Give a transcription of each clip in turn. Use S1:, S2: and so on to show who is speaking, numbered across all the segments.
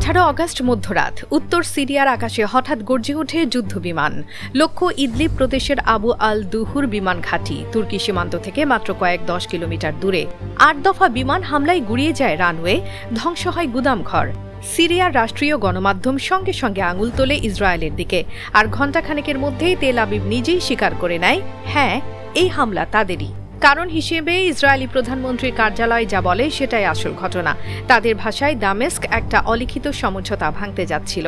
S1: 18 August মধ্যরাত উত্তর সিরিয়ার আকাশে হঠাৎ গর্জে ওঠে যুদ্ধবিমান। লক্ষ্য ইদলিব প্রদেশের আবু আল দুহুর বিমান ঘাঁটি। তুর্কি সীমান্ত থেকে মাত্র কয়েক 10 কিলোমিটার দূরে 8 দফা বিমান হামলায় গুড়িয়ে যায় রানওয়ে, ধ্বংস হয় গুদামঘর। সিরিয়ার রাষ্ট্রীয় গণমাধ্যম সঙ্গে সঙ্গে আঙুল তোলে ইসরায়েলের দিকে, আর ঘণ্টাখানেকের মধ্যেই তেল আবিব নিজেই স্বীকার করে নেয়, হ্যাঁ, এই হামলা তাদেরই। কারণ হিসেবে ইসরায়েলি প্রধানমন্ত্রীর কার্যালয় যা বলে সেটাই আসল ঘটনা। তাদের ভাষায় দামেস্ক একটা অলিখিত সমঝোতা ভাঙতে যাচ্ছিল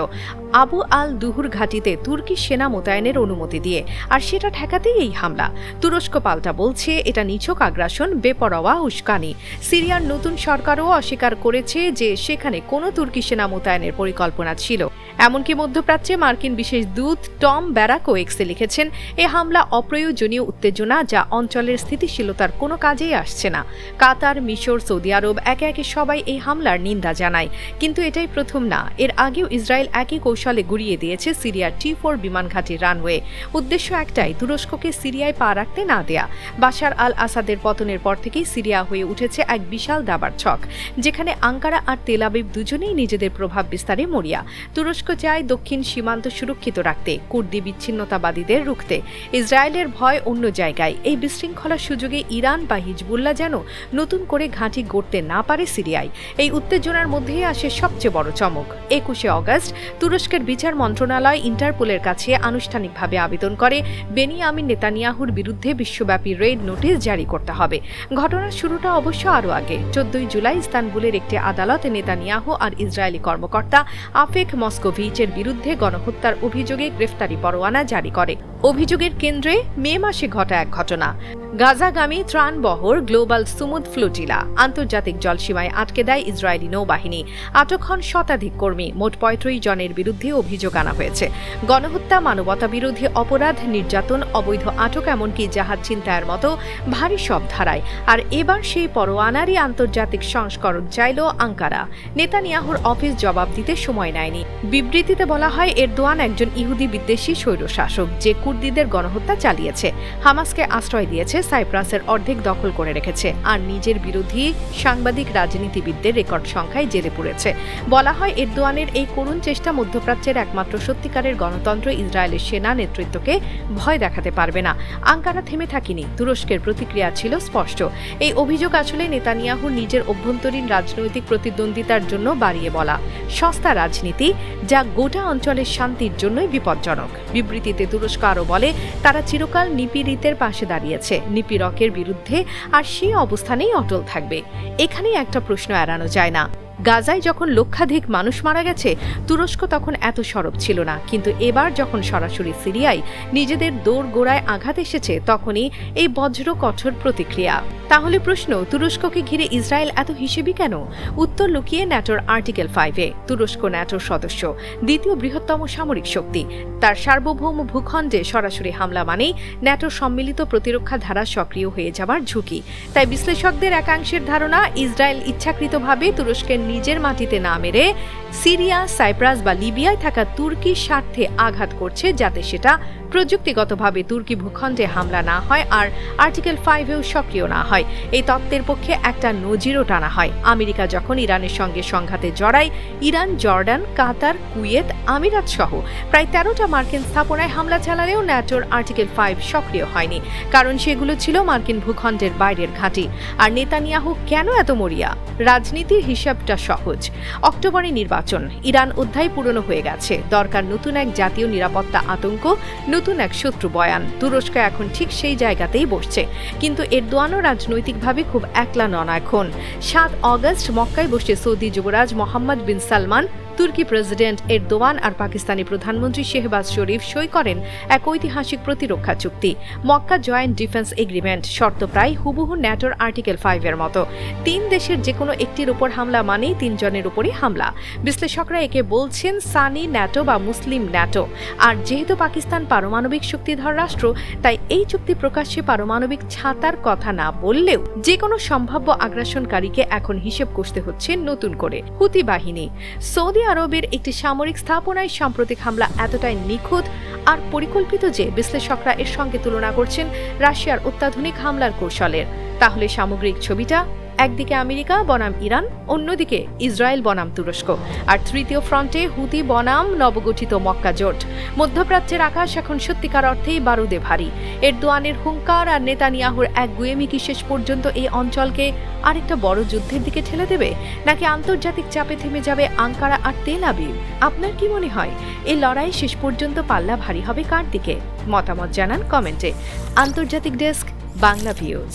S1: আবু আল দুহুর ঘাঁটিতে তুর্কি সেনা মোতায়েনের অনুমতি দিয়ে, আর সেটা ঠেকাতেই এই হামলা। তুরস্ক পাল্টা বলছে এটা নিছক আগ্রাসন, বেপরোয়া উস্কানি। সিরিয়ার নতুন সরকারও অস্বীকার করেছে যে সেখানে কোনো তুর্কি সেনা মোতায়েনের পরিকল্পনা ছিল। এমনকি মধ্যপ্রাচ্যে মার্কিন বিশেষ দূত টম ব্যারাকও এক্সে লিখেছেন, এ হামলা অপ্রয়োজনীয় উত্তেজনা যা অঞ্চলের স্থিতিশীলতার কোনো কাজেই আসছে না। কাতার, মিশর, সৌদি আরব একে একে সবাই এই হামলার নিন্দা জানায়। কিন্তু এটাই প্রথম না, এর আগেও ইসরায়েল একই কৌশলে গুড়িয়ে দিয়েছে সিরিয়ার T4 বিমান ঘাঁটির রানওয়ে। উদ্দেশ্য একটাই, তুরস্ককে সিরিয়ায় পা রাখতে না দেয়া। বাশার আল আসাদের পতনের পর থেকেই সিরিয়া হয়ে উঠেছে এক বিশাল দাবার ছক, যেখানে আঙ্কারা আর তেল আবিব দুজনেই নিজেদের প্রভাব বিস্তারে মরিয়া। তুরস্ক চায় দক্ষিণ সীমান্ত সুরক্ষিত রাখতে, কুর্দি বিচ্ছিন্নতাবাদীদের রুখতে। ইসরায়েলের ভয় অন্য জায়গায়, এই বিশৃঙ্খলার সুযোগে ইরান বা হিজবুল্লাহ যেন নতুন করে ঘাঁটি গড়তে না পারে সিরিয়ায়। এই উত্তেজনার মধ্যেই আসে সবচেয়ে বড় চমক। 21 অগস্ট তুরস্কের বিচার মন্ত্রণালয় ইন্টারপোলের কাছে আনুষ্ঠানিকভাবে আবেদন করে বেনিয়ামিন নেতানিয়াহুর বিরুদ্ধে বিশ্বব্যাপী রেড নোটিশ জারি করতে হবে। ঘটনার শুরুটা অবশ্য আরও আগে। 14 জুলাই ইস্তানবুলের একটি আদালত নেতানিয়াহু আর ইসরায়েলি কর্মকর্তা আফেক মস্কোভিচের বিরুদ্ধে গণহত্যার অভিযোগে গ্রেফতারি পরোয়ানা জারি করে। অভিযোগের কেন্দ্রে মে মাসে ঘটা এক ঘটনা। গাজাগামী ত্রাণবহর গ্লোবাল সুমুদ ফ্লোটিলা আন্তর্জাতিক জলসীমায় আটকে দেয় ইসরায়েলি নৌবাহিনী। আটক হন শতাধিক কর্মী। মোট 35 জনের বিরুদ্ধে অভিযোগ আনা হয়েছে। গণহত্যা, মানবতা বিরোধী অপরাধ, নির্যাতন, অবৈধ আটক, এমনকি জাহাজ ছিনতাইয়ের মতো ভারী সব ধারায়। আর এবার সেই পরোয়ানারই আন্তর্জাতিক সংস্করণ চাইল আঙ্কারা। নেতানিয়াহুর অফিস জবাব দিতে সময় নেয়নি। বিবৃতিতে বলা হয়, এরদোয়ান একজন ইহুদি বিদ্বেষী স্বৈরশাসক যে কুর্দিদের গণহত্যা চালিয়েছে, হামাসকে আশ্রয় দিয়েছে, সাইপ্রাসের অর্ধেক দখল করে রেখেছে, আর নিজের বিরোধী সাংবাদিক, রাজনীতিবিদদের রেকর্ড সংখ্যায় জেলে পুড়েছে। বলা হয়, এরদোয়ানের এই করুণ চেষ্টা মধ্যপ্রাচ্যের একমাত্র সত্যিকারের গণতন্ত্র ইসরায়েলের সেনা নেতৃত্বকে ভয় দেখাতে পারবে না। আঙ্কারা থেমে থাকেনি। তুরস্কের প্রতিক্রিয়া ছিল স্পষ্ট। এই অভিযোগ আসলে নেতানিয়াহুর নিজের অভ্যন্তরীণ রাজনৈতিক প্রতিদ্বন্দ্বিতার জন্য বাড়িয়ে বলা সস্তা রাজনীতি, যা গোটা অঞ্চলের শান্তির জন্যই বিপজ্জনক। বিবৃতিতে তুরস্ক আরও বলে, তারা চিরকাল নিপীড়িতের পাশে দাঁড়িয়েছে, নিপীড়কের বিরুদ্ধে, আর সেই অবস্থানেই অটল থাকবে। এখানেই একটা প্রশ্ন এড়ানো যায় না। গাজায় যখন লক্ষাধিক মানুষ মারা গেছে, তুরস্ক তখন এত সরব ছিল না। কিন্তু এবার যখন সরাসরি সিরিয়ায় নিজেদের দোরগোড়ায় আঘাত এসেছে, তখনই এই বজ্র কঠোর প্রতিক্রিয়া। তাহলে প্রশ্ন, তুরস্ককে ঘিরে ইসরায়েল এত হিসেবি কেন? উত্তর লুকিয়ে ন্যাটোর আর্টিকেল 5-এ। তুরস্ক ন্যাটোর সদস্য, দ্বিতীয় বৃহত্তম সামরিক শক্তি। তার সার্বভৌম ভূখণ্ডে সরাসরি হামলা মানেই ন্যাটোর সম্মিলিত প্রতিরক্ষা ধারা সক্রিয় হয়ে যাবার ঝুঁকি। তাই বিশ্লেষকদের একাংশের ধারণা, ইসরায়েল ইচ্ছাকৃতভাবে তুরস্কের নিজের মাটিতে না মেরে সিরিয়া, সাইপ্রাস বা লিবিয়ায় থাকা তুর্কির স্বার্থে আঘাত করছে, যাতে সেটা প্রযুক্তিগতভাবে তুর্কি ভূখণ্ডে হামলা না হয় আর আর্টিকেল 5-এও সক্রিয় না হয়। এই তত্ত্বের পক্ষে একটা নজিরও টানা হয়। আমেরিকা যখন ইরানের সঙ্গে সংঘাতে জড়ায়, ইরান, জর্ডান, কাতার, কুয়েত, আমিরাত সহ প্রায় 13টা মার্কিন স্থাপনায় হামলা চালালেও ন্যাটোর আর্টিকেল 5 সক্রিয় হয়নি, কারণ সেগুলো ছিল মার্কিন ভূখণ্ডের বাইরের ঘাঁটি। আর নেতানিয়াহু কেন এত মরিয়া? রাজনীতির হিসাবটা সহজ। অক্টোবরে নির্বাচন, ইরান অধ্যায় পুরনো হয়ে গেছে, দরকার নতুন এক জাতীয় নিরাপত্তা আতঙ্ক, নতুন এক শত্রু বয়ান। তুরস্ক এখন ঠিক সেই জায়গাতেই বসছে। কিন্তু এরদোয়ানও রাজনৈতিকভাবে খুব একলা নন এখন। 7 অগস্ট মক্কায় বসে সৌদি যুবরাজ মোহাম্মদ বিন সালমান, তুর্কি প্রেসিডেন্ট এরদোয়ান আর পাকিস্তানি প্রধানমন্ত্রী শেহবাজ শরীফ সই করেন এক ঐতিহাসিক প্রতিরক্ষা চুক্তি, মক্কা জয়েন্ট ডিফেন্স এগ্রিমেন্ট। শর্ত প্রায় হুবহু ন্যাটোর আর্টিকেল 5-এর মতো। 3 দেশের যে কোনো একটির উপর হামলা মানেই 3 জনের উপরই হামলা। বিশ্লেষকরা একে বলছেন সানি ন্যাটো বা মুসলিম ন্যাটো। আর যেহেতু পাকিস্তান পারমাণবিক শক্তিধর রাষ্ট্র, তাই এই চুক্তি প্রকাশ্যে পারমাণবিক ছাতার কথা না বললেও যে কোনো সম্ভাব্য আগ্রাসনকারীকে এখন হিসেব কষতে হচ্ছে নতুন করে। হুতি বাহিনী, সৌদি আরবের একটি সামরিক স্থাপনায় সাম্প্রতিক হামলা এতটাই নিখুঁত আর পরিকল্পিত যে বিশ্লেষকরা এর সঙ্গে তুলনা করছেন রাশিয়ার অত্যাধুনিক হামলার কৌশলের। তাহলে সামগ্রিক ছবিটা একদিকে আমেরিকা বনাম ইরান, অন্যদিকে ইসরায়েল বনাম তুরস্ক, আর তৃতীয় ফ্রন্টে হুতি বনাম নবগঠিত মক্কা জোট। মধ্যপ্রাচ্যের আকাশ এখন সত্যিকার অর্থেই বারুদে ভারী। এরদোয়ানের হুঙ্কার আর নেতানিয়াহুর একগুঁয়েমি কি শেষ পর্যন্ত এই অঞ্চলকে আরেকটা বড় যুদ্ধের দিকে ঠেলে দেবে, নাকি আন্তর্জাতিক চাপে থেমে যাবে আঙ্কারা আর তেল আবিব? আপনার কি মনে হয় এই লড়াই শেষ পর্যন্ত পাল্লা ভারী হবে কার দিকে? মতামত জানান কমেন্টে। আন্তর্জাতিক ডেস্ক, বাংলা ভিউজ।